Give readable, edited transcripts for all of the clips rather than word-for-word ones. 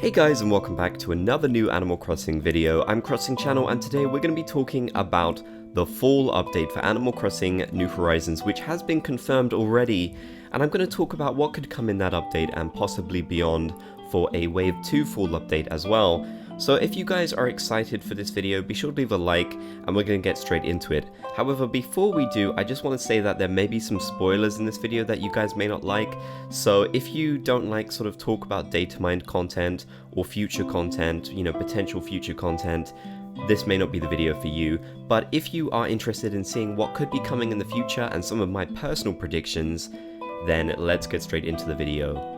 Hey guys, and welcome back to another new Animal Crossing video. I'm ChillingCharly, and today we're going to be talking about the fall update for Animal Crossing New Horizons, which has been confirmed already, and I'm going to talk about what could come in that update and possibly beyond for a Wave 2 fall update as well. So if you guys are excited for this video, be sure to leave a like, and we're going to get straight into it. However, before we do, I just want to say that there may be some spoilers in this video that you guys may not like. So if you don't like sort of talk about data mined content or future content, potential future content, this may not be the video for you. But if you are interested in seeing what could be coming in the future and some of my personal predictions, then let's get straight into the video.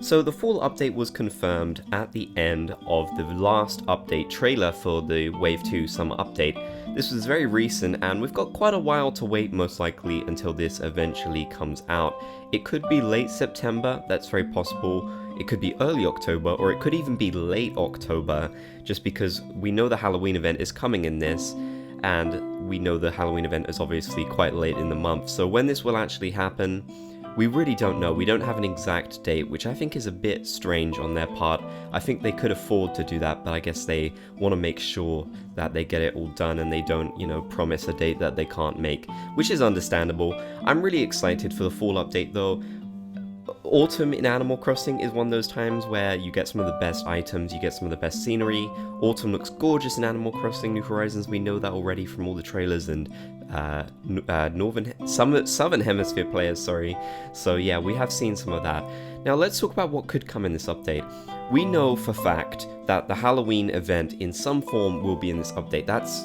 So the fall update was confirmed at the end of the last update trailer for the Wave 2 summer update. This was very recent, and we've got quite a while to wait, most likely, until this eventually comes out. It could be late September, that's very possible. It could be early October, or it could even be late October, just because we know the Halloween event is coming in this, and we know the Halloween event is obviously quite late in the month. So when this will actually happen, we really don't know. We don't have an exact date, which I think is a bit strange on their part. I think they could afford to do that, but I guess they want to make sure that they get it all done and they don't, promise a date that they can't make, which is understandable. I'm really excited for the fall update though. Autumn in Animal Crossing is one of those times where you get some of the best items, you get some of the best scenery. Autumn looks gorgeous in Animal Crossing New Horizons, we know that already from all the trailers and Southern Hemisphere players, sorry. So yeah, we have seen some of that. Now let's talk about what could come in this update. We know for fact that the Halloween event in some form will be in this update. That's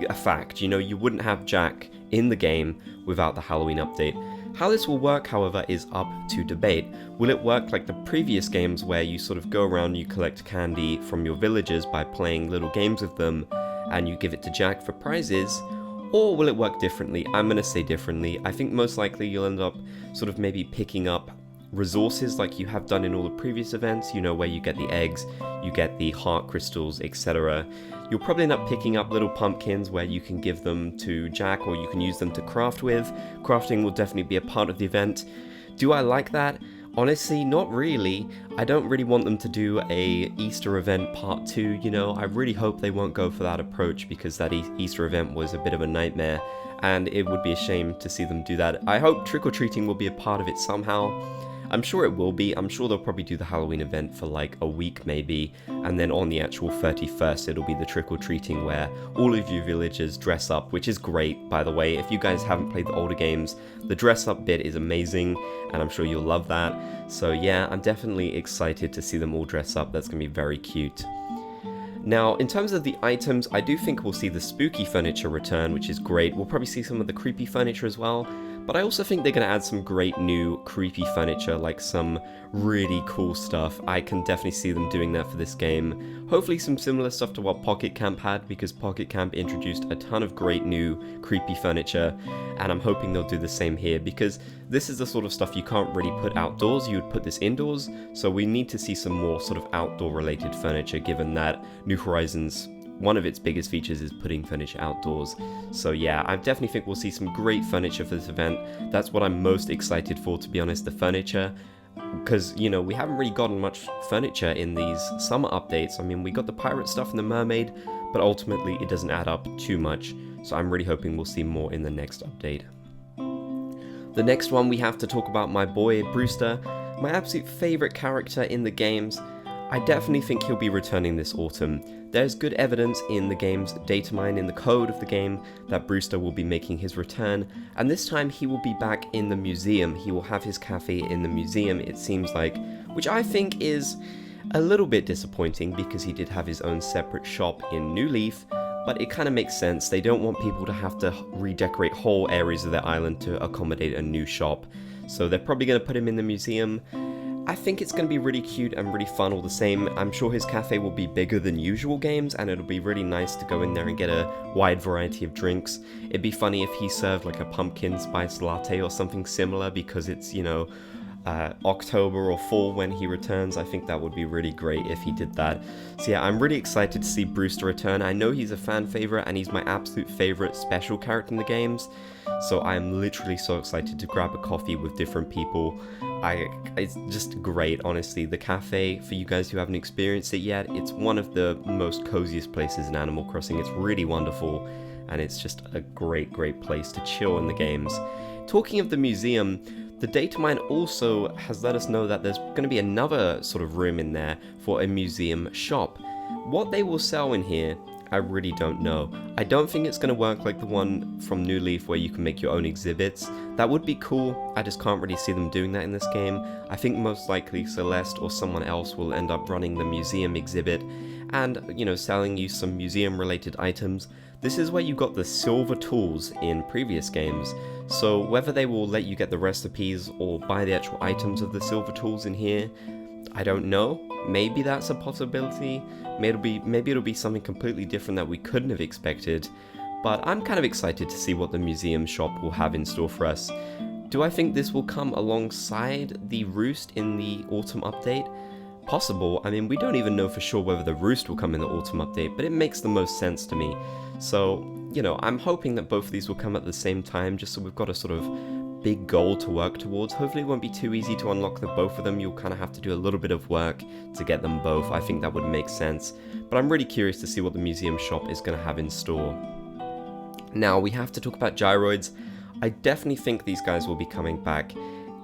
a fact. You wouldn't have Jack in the game without the Halloween update. How this will work, however, is up to debate. Will it work like the previous games where you sort of go around, you collect candy from your villagers by playing little games with them, and you give it to Jack for prizes? Or will it work differently? I'm going to say differently. I think most likely you'll end up sort of maybe picking up resources like you have done in all the previous events, where you get the eggs, you get the heart crystals, etc. You'll probably end up picking up little pumpkins where you can give them to Jack or you can use them to craft with. Crafting will definitely be a part of the event. Do I like that? Honestly, not really. I don't really want them to do a Easter event part 2, I really hope they won't go for that approach because that Easter event was a bit of a nightmare and it would be a shame to see them do that. I hope trick-or-treating will be a part of it somehow. I'm sure it will be. I'm sure they'll probably do the Halloween event for like a week maybe, and then on the actual 31st it'll be the trick-or-treating where all of you villagers dress up, which is great, by the way. If you guys haven't played the older games, the dress up bit is amazing, and I'm sure you'll love that. So yeah, I'm definitely excited to see them all dress up. That's gonna be very cute. Now, in terms of the items, I do think we'll see the spooky furniture return, which is great. We'll probably see some of the creepy furniture as well. But I also think they're going to add some great new creepy furniture, like some really cool stuff. I can definitely see them doing that for this game. Hopefully some similar stuff to what Pocket Camp had, because Pocket Camp introduced a ton of great new creepy furniture, and I'm hoping they'll do the same here, because this is the sort of stuff you can't really put outdoors, you would put this indoors, so we need to see some more sort of outdoor related furniture, given that New Horizons, one of its biggest features is putting furniture outdoors. So yeah, I definitely think we'll see some great furniture for this event. That's what I'm most excited for, to be honest, the furniture. Because, we haven't really gotten much furniture in these summer updates. I mean, we got the pirate stuff and the mermaid, but ultimately it doesn't add up too much. So I'm really hoping we'll see more in the next update. The next one we have to talk about my boy Brewster, my absolute favorite character in the games. I definitely think he'll be returning this autumn. There's good evidence in the game's data mine, in the code of the game, that Brewster will be making his return, and this time he will be back in the museum. He will have his cafe in the museum, it seems like, which I think is a little bit disappointing because he did have his own separate shop in New Leaf, but it kind of makes sense. They don't want people to have to redecorate whole areas of their island to accommodate a new shop, so they're probably going to put him in the museum. I think it's going to be really cute and really fun all the same. I'm sure his cafe will be bigger than usual games, and it'll be really nice to go in there and get a wide variety of drinks. It'd be funny if he served like a pumpkin spice latte or something similar, because it's, October or fall when he returns. I think that would be really great if he did that. So yeah, I'm really excited to see Brewster return. I know he's a fan favorite and he's my absolute favorite special character in the games, so I'm literally so excited to grab a coffee with different people. It's just great, honestly. The cafe, for you guys who haven't experienced it yet, it's one of the most coziest places in Animal Crossing. It's really wonderful, and it's just a great place to chill in the games. Talking of the museum, the data mine also has let us know that there's going to be another sort of room in there for a museum shop. What they will sell in here, I really don't know. I don't think it's going to work like the one from New Leaf where you can make your own exhibits. That would be cool, I just can't really see them doing that in this game. I think most likely Celeste or someone else will end up running the museum exhibit and, you know, selling you some museum related items. This is where you got the silver tools in previous games, so whether they will let you get the recipes or buy the actual items of the silver tools in here, I don't know. Maybe that's a possibility. Maybe it'll be something completely different that we couldn't have expected. But I'm kind of excited to see what the museum shop will have in store for us. Do I think this will come alongside the Roost in the autumn update? Possible. I mean, we don't even know for sure whether the Roost will come in the autumn update, but it makes the most sense to me. So, you know, I'm hoping that both of these will come at the same time, just so we've got a sort of big goal to work towards. Hopefully it won't be too easy to unlock the both of them. You'll kind of have to do a little bit of work to get them both. I think that would make sense. But I'm really curious to see what the museum shop is going to have in store. Now, we have to talk about gyroids. I definitely think these guys will be coming back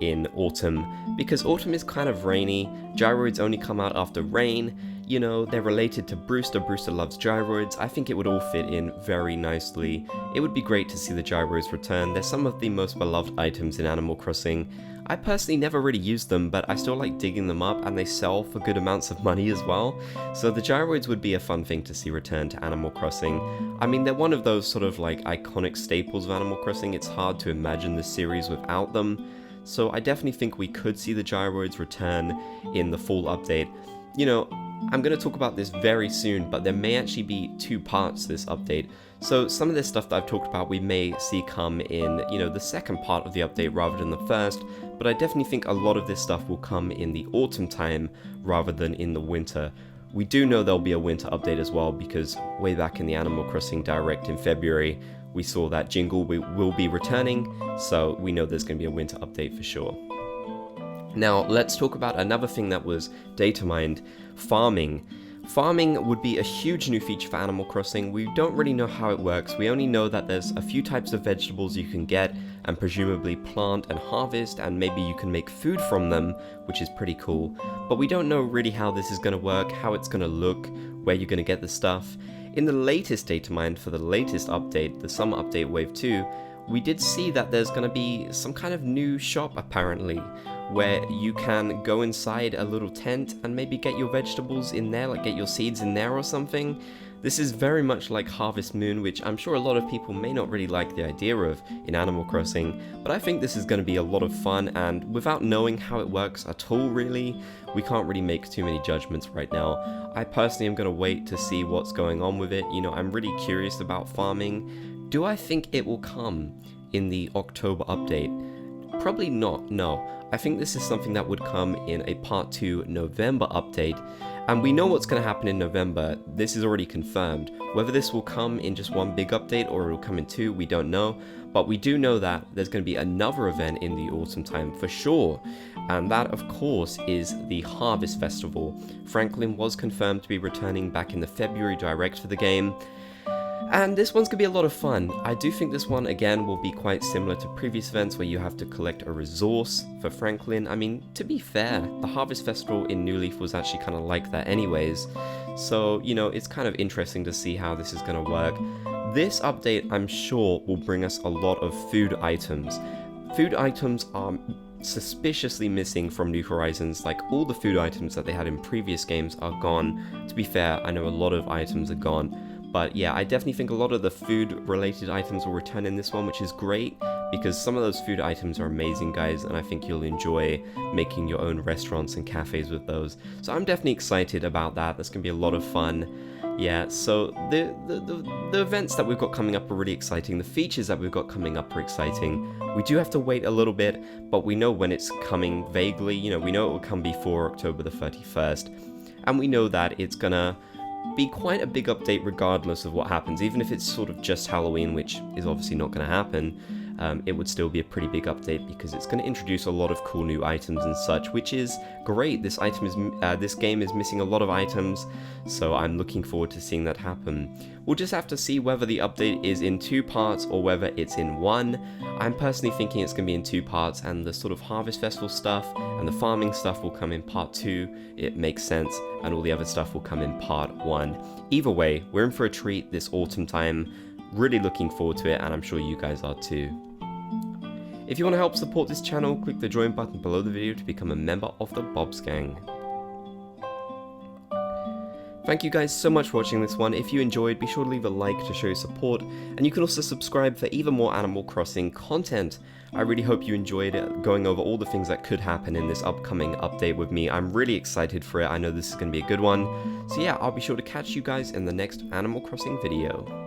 in autumn, because autumn is kind of rainy. Gyroids only come out after rain. You know, they're related to Brewster. Brewster loves gyroids. I think it would all fit in very nicely. It would be great to see the gyroids return. They're some of the most beloved items in Animal Crossing. I personally never really used them, but I still like digging them up, and they sell for good amounts of money as well. So the gyroids would be a fun thing to see return to Animal Crossing. I mean, they're one of those sort of like iconic staples of Animal Crossing. It's hard to imagine the series without them. So I definitely think we could see the gyroids return in the fall update. You know, I'm going to talk about this very soon, but there may actually be two parts to this update. So some of this stuff that I've talked about we may see come in, you know, the second part of the update rather than the first, but I definitely think a lot of this stuff will come in the autumn time rather than in the winter. We do know there'll be a winter update as well, because way back in the Animal Crossing Direct in February, we saw that Jingle will be returning, so we know there's going to be a winter update for sure. Now, let's talk about another thing that was data mined, farming. Farming would be a huge new feature for Animal Crossing. We don't really know how it works. We only know that there's a few types of vegetables you can get and presumably plant and harvest, and maybe you can make food from them, which is pretty cool. But we don't know really how this is going to work, how it's going to look, where you're going to get the stuff. In the latest data mine for the latest update, the summer update wave 2, we did see that there's going to be some kind of new shop apparently, where you can go inside a little tent and maybe get your vegetables in there, like get your seeds in there or something. This is very much like Harvest Moon, which I'm sure a lot of people may not really like the idea of in Animal Crossing, but I think this is going to be a lot of fun, and without knowing how it works at all really, we can't really make too many judgments right now. I personally am going to wait to see what's going on with it. You know, I'm really curious about farming. Do I think it will come in the October update? Probably not, no. I think this is something that would come in a Part 2 November update, and we know what's going to happen in November. This is already confirmed. Whether this will come in just one big update or it will come in two, we don't know, but we do know that there's going to be another event in the autumn time for sure, and that of course is the Harvest Festival. Franklin was confirmed to be returning back in the February Direct for the game, and this one's going to be a lot of fun. I do think this one, again, will be quite similar to previous events where you have to collect a resource for Franklin. I mean, to be fair, the Harvest Festival in New Leaf was actually kind of like that anyways. So, you know, it's kind of interesting to see how this is going to work. This update, I'm sure, will bring us a lot of food items. Food items are suspiciously missing from New Horizons. Like, all the food items that they had in previous games are gone. To be fair, I know a lot of items are gone. But yeah, I definitely think a lot of the food-related items will return in this one, which is great, because some of those food items are amazing, guys, and I think you'll enjoy making your own restaurants and cafes with those. So I'm definitely excited about that. That's going to be a lot of fun. Yeah, so the events that we've got coming up are really exciting. The features that we've got coming up are exciting. We do have to wait a little bit, but we know when it's coming vaguely. You know, we know it will come before October the 31st, and we know that it's gonna be quite a big update regardless of what happens, even if it's sort of just Halloween, which is obviously not going to happen. it would still be a pretty big update because it's going to introduce a lot of cool new items and such, which is great. This game is missing a lot of items, so I'm looking forward to seeing that happen. We'll just have to see whether the update is in 2 parts or whether it's in 1. I'm personally thinking it's going to be in 2 parts, and the sort of Harvest Festival stuff and the farming stuff will come in part 2. It makes sense, and all the other stuff will come in part 1. Either way, we're in for a treat this autumn time. Really looking forward to it, and I'm sure you guys are too. If you want to help support this channel, click the join button below the video to become a member of the Bobs Gang. Thank you guys so much for watching this one. If you enjoyed, be sure to leave a like to show your support, and you can also subscribe for even more Animal Crossing content. I really hope you enjoyed going over all the things that could happen in this upcoming update with me. I'm really excited for it. I know this is going to be a good one. So yeah, I'll be sure to catch you guys in the next Animal Crossing video.